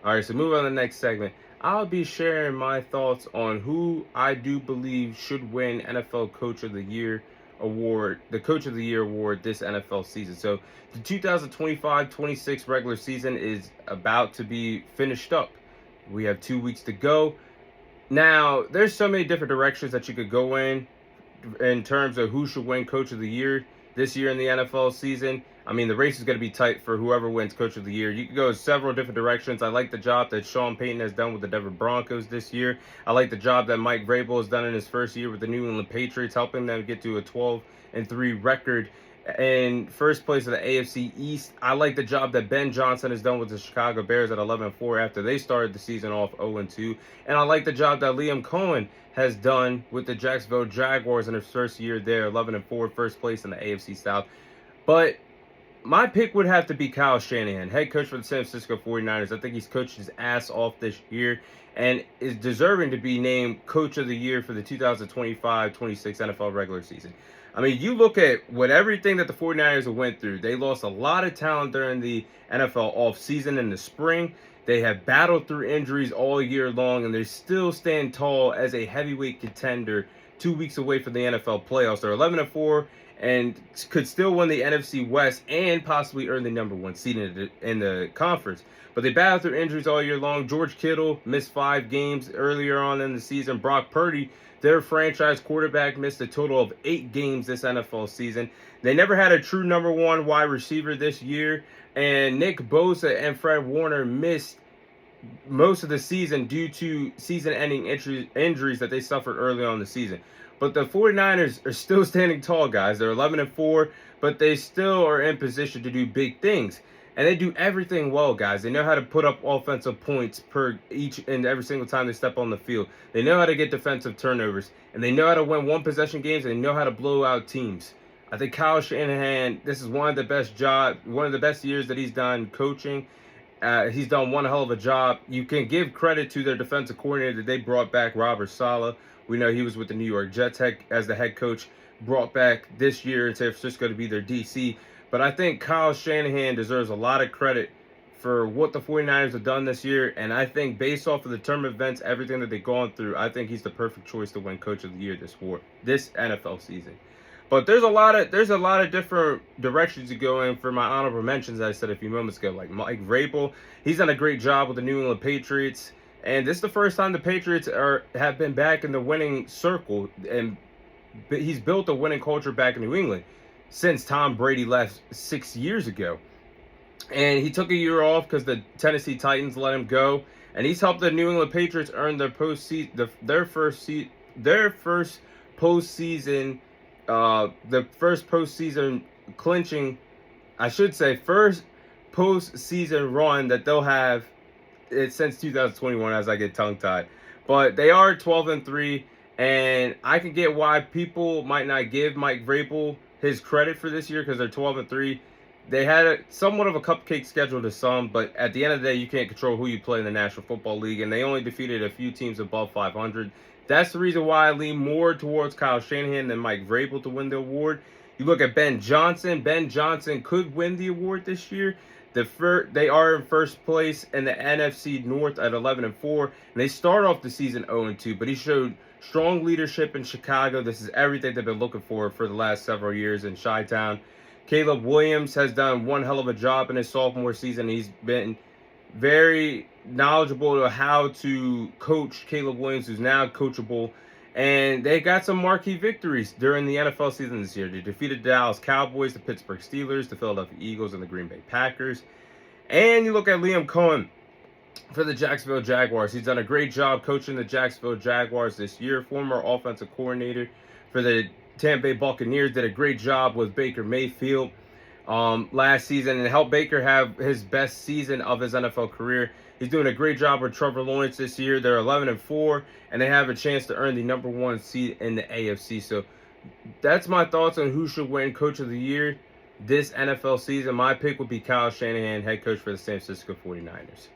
All right, so move on to the next segment. I'll be sharing my thoughts on who I do believe should win NFL Coach of the Year award, the Coach of the Year award this NFL season. So the 2025-26 regular season is about to be finished up. We have 2 weeks to go. Now, there's so many different directions that you could go in terms of who should win Coach of the Year this year in the NFL season. I mean, the race is going to be tight for whoever wins Coach of the Year. You can go several different directions. I like the job that Sean Payton has done with the Denver Broncos this year. I like the job that Mike Vrabel has done in his first year with the New England Patriots, helping them get to a 12-3 record in first place of the AFC East. I like the job that Ben Johnson has done with the Chicago Bears at 11-4 after they started the season off 0-2. And I like the job that Liam Cohen has done with the Jacksonville Jaguars in his first year there, 11-4, first place in the AFC South. But my pick would have to be Kyle Shanahan, head coach for the San Francisco 49ers. I think he's coached his ass off this year and is deserving to be named Coach of the Year for the 2025-26 NFL regular season. I mean, you look at everything that the 49ers went through. They lost a lot of talent during the NFL offseason in the spring. They have battled through injuries all year long, and they still stand tall as a heavyweight contender 2 weeks away from the NFL playoffs. They're 11-4 and could still win the NFC West and possibly earn the number one seed in the conference. But they battled through injuries all year long. George Kittle missed 5 games earlier on in the season. Brock Purdy, their franchise quarterback, missed a total of 8 games this NFL season. They never had a true number one wide receiver this year. And Nick Bosa and Fred Warner missed most of the season due to season-ending injuries that they suffered early on in the season. But the 49ers are still standing tall, guys. They're 11-4, but they still are in position to do big things. And they do everything well, guys. They know how to put up offensive points per each and every single time they step on the field. They know how to get defensive turnovers. And they know how to win one-possession games. And they know how to blow out teams. I think Kyle Shanahan, this is one of the best years that he's done coaching. He's done one hell of a job. You can give credit to their defensive coordinator that they brought back, Robert Saleh. We know he was with the New York Jets as the head coach, brought back this year in San Francisco to be their DC. But I think Kyle Shanahan deserves a lot of credit for what the 49ers have done this year. And I think based off of the term events, everything that they've gone through, I think he's the perfect choice to win Coach of the Year this NFL season. But there's a lot of different directions to go in for my honorable mentions, as I said a few moments ago. Like Mike Vrabel, he's done a great job with the New England Patriots. And this is the first time the Patriots have been back in the winning circle. And he's built a winning culture back in New England since Tom Brady left 6 years ago. And he took a year off because the Tennessee Titans let him go. And he's helped the New England Patriots earn their first postseason. The first postseason clinching, I should say, first postseason run that they'll have since 2021, as I get tongue-tied. But they are 12-3, and I can get why people might not give Mike Vrabel his credit for this year because they're 12-3. They had somewhat of a cupcake schedule to some, but at the end of the day, you can't control who you play in the National Football League, and they only defeated a few teams above 500. That's the reason why I lean more towards Kyle Shanahan than Mike Vrabel to win the award. You look at Ben Johnson. Ben Johnson could win the award this year. They are in first place in the NFC North at 11-4, and they start off the season 0-2. But he showed strong leadership in Chicago. This is everything they've been looking for the last several years in Chi-Town. Caleb Williams has done one hell of a job in his sophomore season. He's been very knowledgeable of how to coach Caleb Williams, who's now coachable. And they got some marquee victories during the NFL season this year. They defeated the Dallas Cowboys, the Pittsburgh Steelers, the Philadelphia Eagles, and the Green Bay Packers. And you look at Liam Cohen for the Jacksonville Jaguars. He's done a great job coaching the Jacksonville Jaguars this year. Former offensive coordinator for the Tampa Bay Buccaneers, did a great job with Baker Mayfield last season and helped Baker have his best season of his NFL career. He's doing a great job with Trevor Lawrence this year. They're 11-4, and they have a chance to earn the number one seed in the AFC. So that's my thoughts on who should win Coach of the Year this NFL season. My pick would be Kyle Shanahan, head coach for the San Francisco 49ers.